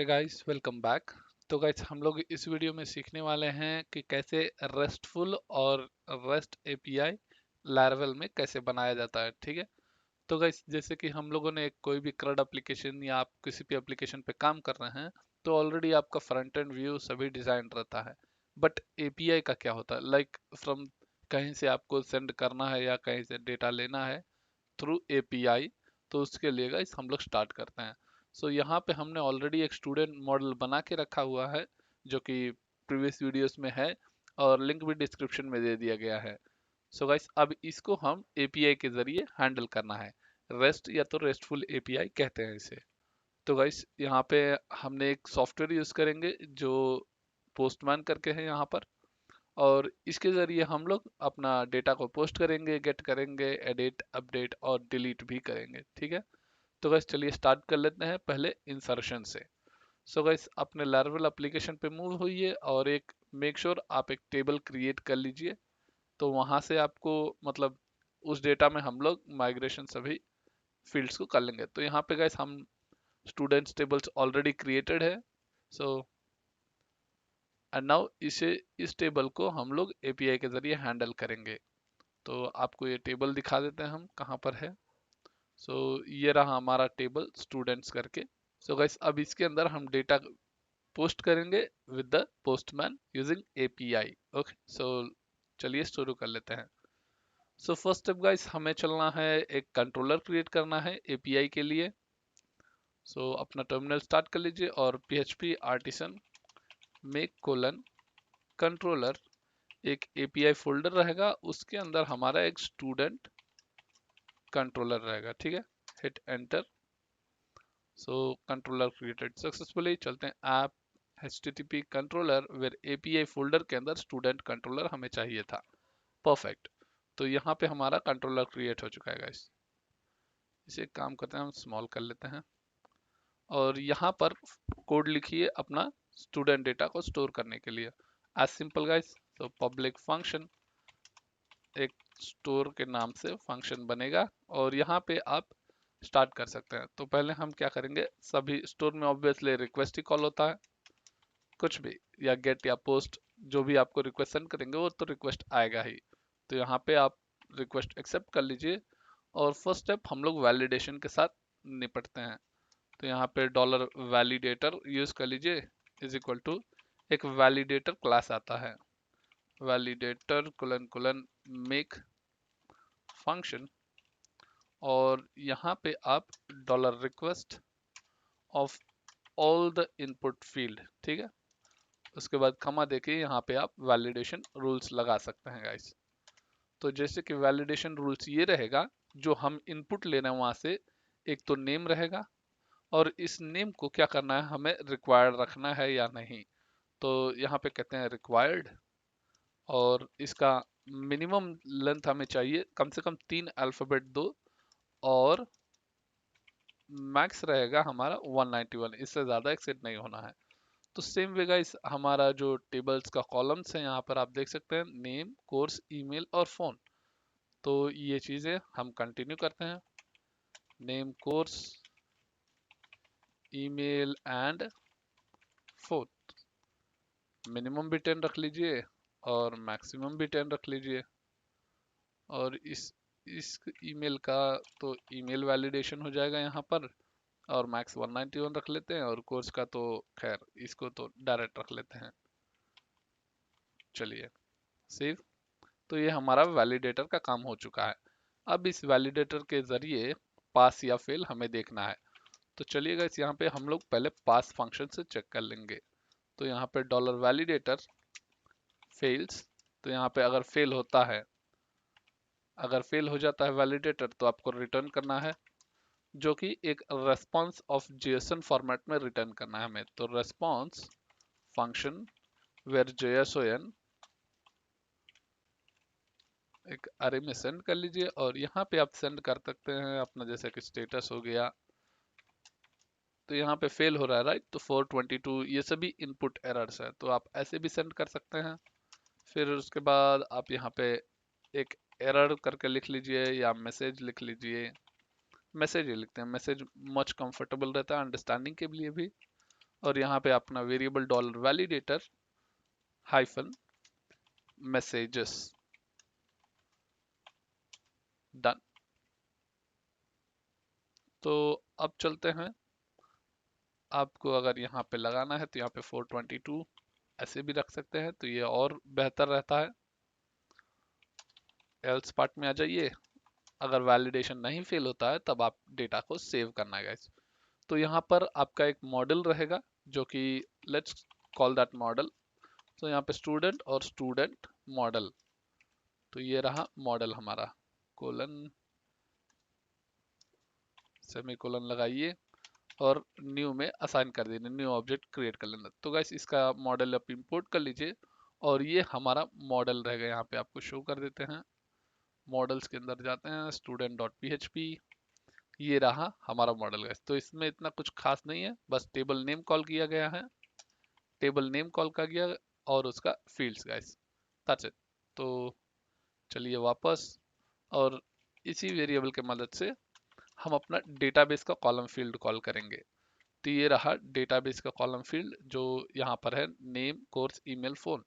हे guys, welcome back. तो guys, हम लोग इस वीडियो में सीखने वाले हैं कि कैसे रेस्टफुल और रेस्ट एपीआई लैरवेल में कैसे बनाया जाता है। ठीक है। तो गाइस, जैसे कि हम लोगों ने कोई भी CRUD एप्लीकेशन या आप किसी भी एप्लीकेशन पे काम कर रहे हैं, तो ऑलरेडी आपका फ्रंट एंड व्यू सभी डिजाइन रहता है। बट एपीआई का क्या होता है? लाइक फ्रॉम कहीं से आपको सेंड करना है या कहीं से डेटा लेना है थ्रू एपीआई। तो उसके लिए गाइस हम लोग स्टार्ट करते हैं। सो यहाँ पे हमने ऑलरेडी एक स्टूडेंट मॉडल बना के रखा हुआ है, जो कि प्रीवियस वीडियोस में है और लिंक भी डिस्क्रिप्शन में दे दिया गया है। सो गाइस, अब इसको हम एपीआई के जरिए हैंडल करना है। रेस्ट या तो रेस्टफुल एपीआई कहते हैं इसे। तो गाइस, यहाँ पे हमने एक सॉफ्टवेयर यूज करेंगे जो पोस्टमैन करके है यहाँ पर, और इसके जरिए हम लोग अपना डेटा को पोस्ट करेंगे, गेट करेंगे, एडिट, अपडेट और डिलीट भी करेंगे। ठीक है। तो गाइस, चलिए स्टार्ट कर लेते हैं पहले इंसर्शन से। सो गाइस, अपने लार्वल एप्लीकेशन पे मूव होइए और एक मेक श्योर आप एक टेबल क्रिएट कर लीजिए। तो वहां से आपको मतलब उस डेटा में हम लोग माइग्रेशन सभी फील्ड्स को कर लेंगे। तो यहाँ पे गाइस हम स्टूडेंट्स टेबल्स ऑलरेडी क्रिएटेड है। सो एंड नाउ इस टेबल को हम लोग एपीआई के जरिए हैंडल करेंगे। तो आपको ये टेबल दिखा देते हैं हम कहाँ पर है। सो ये रहा हमारा टेबल स्टूडेंट्स करके। सो गाइस, अब इसके अंदर हम डेटा पोस्ट करेंगे with the postman using API. Okay, so चलिए शुरू कर लेते हैं। सो फर्स्ट स्टेप गाइस, हमें चलना है, एक कंट्रोलर क्रिएट करना है एपीआई के लिए। सो अपना टर्मिनल स्टार्ट कर लीजिए और php artisan make colon controller, एक एपीआई फोल्डर रहेगा, उसके अंदर हमारा एक स्टूडेंट कंट्रोलर रहेगा। ठीक है। Hit enter. So controller created successfully. चलते हैं app http controller where API folder के अंदर स्टूडेंट कंट्रोलर हमें चाहिए था। परफेक्ट। तो यहाँ पे हमारा कंट्रोलर क्रिएट हो चुका है गाइस। इसे काम करते हैं, हम स्मॉल कर लेते हैं और यहाँ पर कोड लिखिए अपना स्टूडेंट डेटा को स्टोर करने के लिए। As simple guys. तो पब्लिक फंक्शन, एक स्टोर के नाम से फंक्शन बनेगा और यहाँ पे आप स्टार्ट कर सकते हैं। तो पहले हम क्या करेंगे, सभी स्टोर में ऑब्वियसली रिक्वेस्ट ही कॉल होता है, कुछ भी या गेट या पोस्ट जो भी आपको रिक्वेस्ट सेंड करेंगे वो तो रिक्वेस्ट आएगा ही। तो यहाँ पे आप रिक्वेस्ट एक्सेप्ट कर लीजिए और फर्स्ट स्टेप हम लोग वैलिडेशन के साथ निपटते हैं। तो यहाँ पे डॉलर वैलिडेटर यूज कर लीजिए, इज इक्वल टू एक वैलिडेटर क्लास आता है, validator colon colon make function, और यहाँ पे आप dollar request of all the input field. ठीक है। उसके बाद कमा देके यहाँ पे आप वैलिडेशन रूल्स लगा सकते हैं गाइस। तो जैसे कि वैलिडेशन रूल्स ये रहेगा, जो हम इनपुट ले रहे हैं वहां से एक तो नेम रहेगा, और इस नेम को क्या करना है, हमें रिक्वायर्ड रखना है या नहीं। तो यहाँ पे कहते हैं रिक्वायर्ड, और इसका मिनिमम लेंथ हमें चाहिए कम से कम 3 अल्फाबेट दो, और मैक्स रहेगा हमारा 191, इससे ज्यादा एक्सेड नहीं होना है। तो सेम वे गाइस, हमारा जो टेबल्स का कॉलम्स है यहाँ पर आप देख सकते हैं, नेम, कोर्स, ईमेल और फोन। तो ये चीजें हम कंटिन्यू करते हैं, name, course, email and phone. Minimum भी 10 रख लीजिए और मैक्सिमम भी 10 रख लीजिए। और इस ईमेल का तो ईमेल वैलिडेशन हो जाएगा यहाँ पर, और मैक्स 191 रख लेते हैं, और कोर्स का तो खैर इसको तो डायरेक्ट रख लेते हैं। चलिए सेव। तो ये हमारा वैलिडेटर का काम हो चुका है। अब इस वैलिडेटर के जरिए पास या फेल हमें देखना है। तो चलिएगा, इस यहाँ पे हम लोग पहले पास फंक्शन से चेक कर लेंगे। तो यहाँ पे डॉलर वैलिडेटर फेल्स, तो यहाँ पे अगर फेल होता है, अगर फेल हो जाता है वैलिडेटर, तो आपको रिटर्न करना है, जो कि एक रेस्पॉन्स ऑफ जेएसएन फॉर्मेट में रिटर्न करना है हमें। तो रेस्पॉन्स फंक्शन वेयर जेएसओएन एक अरे में सेंड कर लीजिए, और यहाँ पे आप सेंड कर सकते हैं अपना, जैसे कि स्टेटस हो गया। तो यहाँ पे फेल हो रहा है राइट, तो 422 ये सभी इनपुट एरर्स है, तो आप ऐसे भी सेंड कर सकते हैं। फिर उसके बाद आप यहाँ पे एक एरर करके लिख लीजिए या मैसेज लिख लीजिए। मैसेज ही लिखते हैं, मैसेज मच कंफर्टेबल रहता है अंडरस्टैंडिंग के लिए भी। और यहाँ पे अपना variable dollar validator hyphen messages, done. तो अब चलते हैं, आपको अगर यहाँ पे लगाना है तो यहाँ पे 422 ऐसे भी रख सकते हैं, तो ये और बेहतर रहता है। एल्स पार्ट में आ जाइए, अगर वैलिडेशन नहीं फेल होता है तब आप डेटा को सेव करना है गाइस। तो यहाँ पर आपका एक मॉडल रहेगा जो कि लेट्स कॉल दैट मॉडल। तो यहाँ पे स्टूडेंट और स्टूडेंट मॉडल, तो ये रहा मॉडल हमारा, कोलन सेमीकोलन लगाइए और न्यू में असाइन कर दीजिए, न्यू ऑब्जेक्ट क्रिएट कर लेना। तो गाइस इसका मॉडल आप इंपोर्ट कर लीजिए और ये हमारा मॉडल रहेगा। यहाँ पे आपको शो कर देते हैं, मॉडल्स के अंदर जाते हैं, स्टूडेंट डॉट php, ये रहा हमारा मॉडल गाइस। तो इसमें इतना कुछ खास नहीं है, बस टेबल नेम कॉल किया गया है, टेबल नेम कॉल का गया और उसका फील्ड्स गाइस, दैट्स इट। तो चलिए वापस, और इसी वेरिएबल के मदद से हम अपना डेटाबेस का कॉलम फील्ड कॉल करेंगे। तो ये रहा डेटाबेस का कॉलम फील्ड जो यहाँ पर है, नेम कोर्स ईमेल फोन।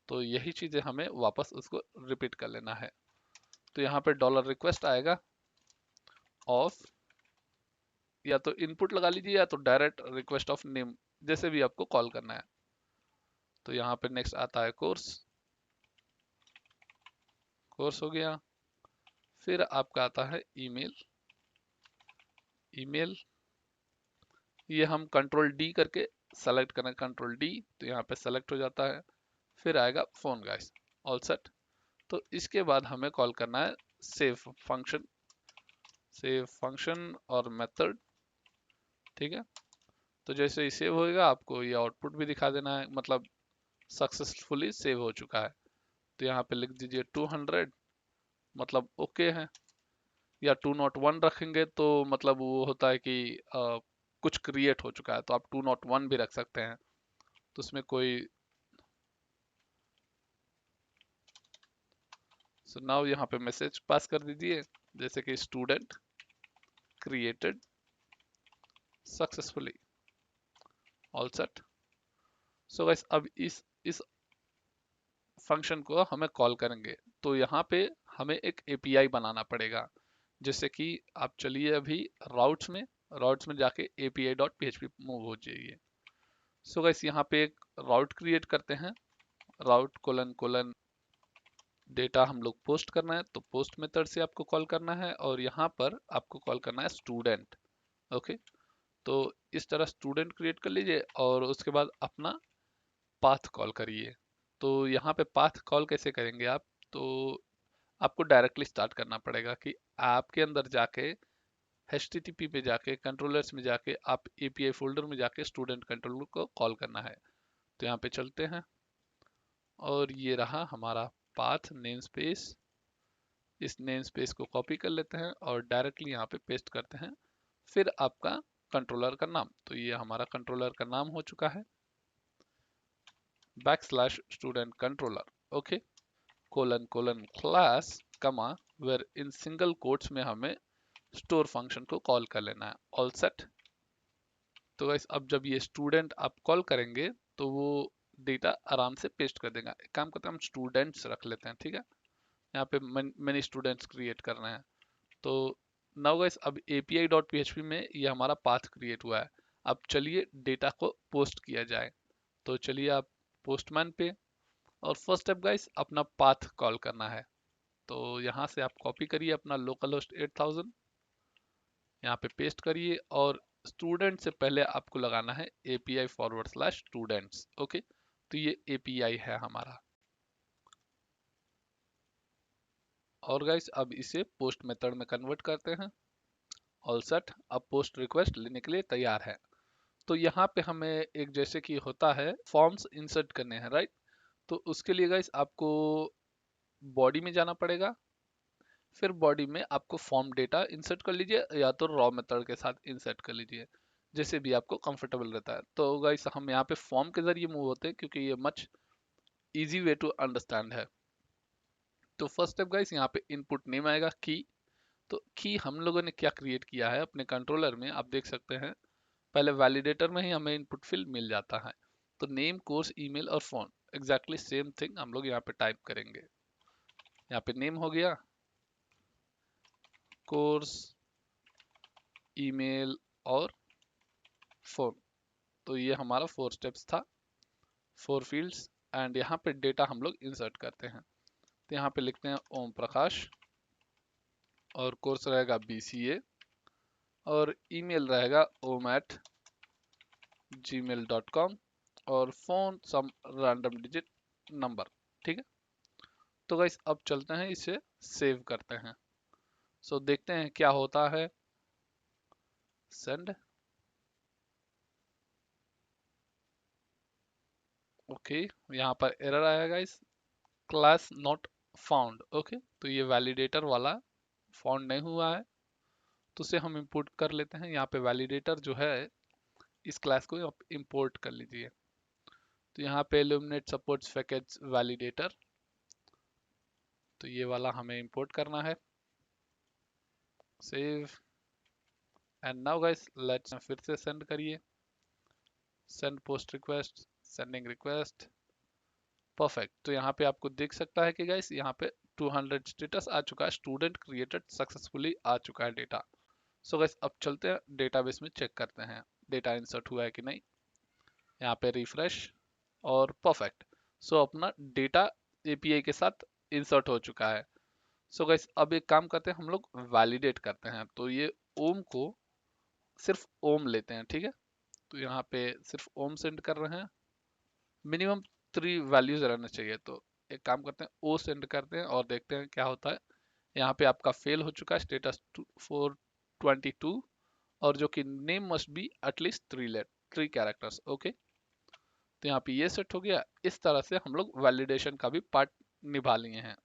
तो यही चीजें हमें वापस उसको रिपीट कर लेना है। तो यहाँ पे डॉलर रिक्वेस्ट आएगा ऑफ, या तो इनपुट लगा लीजिए या तो डायरेक्ट रिक्वेस्ट ऑफ नेम, जैसे भी आपको कॉल करना है। तो यहाँ पे नेक्स्ट आता है कोर्स, कोर्स हो गया। फिर आपका आता है ईमेल, ईमेल ये हम कंट्रोल डी करके सेलेक्ट करें, कंट्रोल डी, तो यहाँ पे सेलेक्ट हो जाता है। फिर आएगा फोन गाइस, ऑल सेट। तो इसके बाद हमें कॉल करना है सेव फंक्शन, सेव फंक्शन और मेथड, ठीक है। तो जैसे ही सेव होएगा आपको ये आउटपुट भी दिखा देना है, मतलब सक्सेसफुली सेव हो चुका है। तो यहाँ पे लिख दीजिए 200, मतलब ओके है। या 201 रखेंगे तो मतलब वो होता है कि कुछ क्रिएट हो चुका है, तो आप 201 भी रख सकते हैं, तो उसमें कोई। सो नाउ यहाँ पे मैसेज पास कर दीजिए, जैसे कि student created successfully, all set. So guys अब इस फंक्शन को हमें कॉल करेंगे, तो यहाँ पे हमें एक एपीआई बनाना पड़ेगा। जैसे कि आप चलिए अभी राउट्स में जाके api.php मूव हो जाइए। सो गाइस यहाँ पे एक राउट क्रिएट करते हैं, राउट कोलन कोलन डेटा हम लोग पोस्ट करना है, तो पोस्ट मेथड से आपको कॉल करना है, और यहाँ पर आपको कॉल करना है स्टूडेंट। ओके, तो इस तरह स्टूडेंट क्रिएट कर लीजिए और उसके बाद अपना पाथ कॉल करिए। तो यहाँ पे पाथ कॉल कैसे करेंगे आप, तो आपको डायरेक्टली स्टार्ट करना पड़ेगा कि आपके अंदर जाके HTTP पे जाके कंट्रोलर्स में जाके आप API फोल्डर में जाके स्टूडेंट कंट्रोलर को कॉल करना है। तो यहाँ पे चलते हैं और ये रहा हमारा पाथ नेम स्पेस। इस नेम स्पेस को कॉपी कर लेते हैं और डायरेक्टली यहाँ पे पेस्ट करते हैं। फिर आपका कंट्रोलर का नाम, तो ये हमारा कंट्रोलर का नाम हो चुका है, \student controller, okay, colon colon class कमा, वेर इन सिंगल कोट्स में हमें स्टोर फंक्शन को कॉल कर लेना है, ऑल सेट। तो गाइस अब जब ये स्टूडेंट आप कॉल करेंगे तो वो डेटा आराम से पेस्ट कर देगा। एक काम करते हैं, हम स्टूडेंट्स रख लेते हैं, ठीक है। यहाँ पे मैनी स्टूडेंट्स क्रिएट कर रहे हैं। तो नाउ गाइस अब api.php में ये हमारा पाथ क्रिएट हुआ है। अब चलिए डेटा को पोस्ट किया जाए। तो चलिए आप पोस्टमैन पे, और फर्स्ट स्टेप गाइस अपना पाथ कॉल करना है। तो यहाँ से आप कॉपी करिए अपना लोकल होस्ट 8000, यहाँ पे पेस्ट करिए और स्टूडेंट से पहले आपको लगाना है API/students, ओके। तो ये API है हमारा। और गाइस अब इसे पोस्ट मेथड में कन्वर्ट करते हैं, ऑल सेट। अब पोस्ट रिक्वेस्ट लेने के लिए तैयार है। तो यहाँ पे हमें एक जैसे कि होता है फॉर्म्स इंसर्ट करने हैं, राइट। तो उसके लिए गाइस आपको बॉडी में जाना पड़ेगा, फिर बॉडी में आपको फॉर्म डेटा इंसर्ट कर लीजिए या तो रॉ मेथड के साथ इंसर्ट कर लीजिए, जैसे भी आपको कंफर्टेबल रहता है। तो गाइस हम यहाँ पे फॉर्म के जरिए मूव होते हैं क्योंकि ये much easy way to understand है। तो फर्स्ट स्टेप गाइस यहाँ पे इनपुट नेम आएगा की। तो की हम लोगों ने क्या क्रिएट किया है अपने कंट्रोलर में, आप देख सकते हैं पहले वैलिडेटर में ही हमें इनपुट फील्ड मिल जाता है। तो नेम, कोर्स, ईमेल और फोन, एग्जैक्टली सेम थिंग हम लोग यहाँ पे टाइप करेंगे। यहाँ पे नेम हो गया, कोर्स, ईमेल और फोन। तो ये हमारा 4 स्टेप्स था, 4 फील्ड्स। एंड यहाँ पे डेटा हम लोग इंसर्ट करते हैं। तो यहाँ पे लिखते हैं ओम प्रकाश, और कोर्स रहेगा BCA, और ईमेल रहेगा om@gmail.com, और phone some random digit number. ठीक है, तो गाइस अब चलते हैं इसे सेव करते हैं। सो देखते हैं क्या होता है। सेंड। ओके, यहाँ पर एरर आया guys, class not found. Okay, तो ये वैलिडेटर वाला फाउंड नहीं हुआ है, तो उसे हम इंपोर्ट कर लेते हैं। यहाँ पे वैलिडेटर जो है, इस क्लास को आप इंपोर्ट कर लीजिए। तो यहाँ पे इल्यूमिनेट सपोर्ट्स पैकेज वैलिडेटर, तो ये वाला हमें इंपोर्ट करना है। Save. And now guys let's फिर से सेंड करिए। Send post request, sending request, perfect. तो यहाँ पे आपको दिख सकता है कि गाइस यहाँ पे 200 स्टेटस आ चुका है, स्टूडेंट क्रिएटेड सक्सेसफुली आ चुका है डेटा। सो गाइस अब चलते हैं डेटाबेस में, चेक करते हैं डेटा इंसर्ट हुआ है कि नहीं। यहाँ पे रिफ्रेश, और परफेक्ट। सो अपना डेटा एपीआई के साथ इंसर्ट हो चुका है। सो गाइस अब एक काम करते हैं, हम लोग वैलिडेट करते हैं। तो ये ओम को सिर्फ ओम लेते हैं, ठीक है। तो यहाँ पे सिर्फ ओम सेंड कर रहे हैं, मिनिमम 3 वैल्यूज रहना चाहिए। तो एक काम करते हैं, ओ सेंड करते हैं और देखते हैं क्या होता है। यहाँ पे आपका फेल हो चुका है, स्टेटस 422, और जो कि name must be at least 3 characters. Okay, तो यहाँ पे ये सेट हो गया। इस तरह से हम लोग वैलिडेशन का भी पार्ट निभा लिए हैं।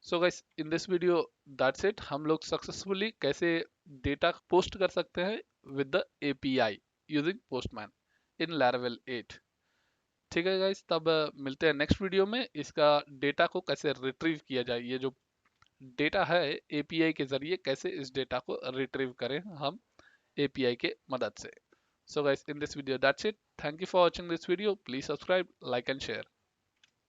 So guys in this video that's it. हम लोग सक्सेसफुली कैसे डेटा पोस्ट कर सकते हैं with the API using Postman in Laravel 8। ठीक है गाइस, तब मिलते हैं नेक्स्ट वीडियो में। इसका डेटा को कैसे रिट्रीव किया जाए, ये जो डेटा है एपीआई के जरिए, कैसे इस डेटा को रिट्रीव करें हम एपीआई के मदद से। So guys, in this video that's it. Thank you for watching this video. Please subscribe, like and share.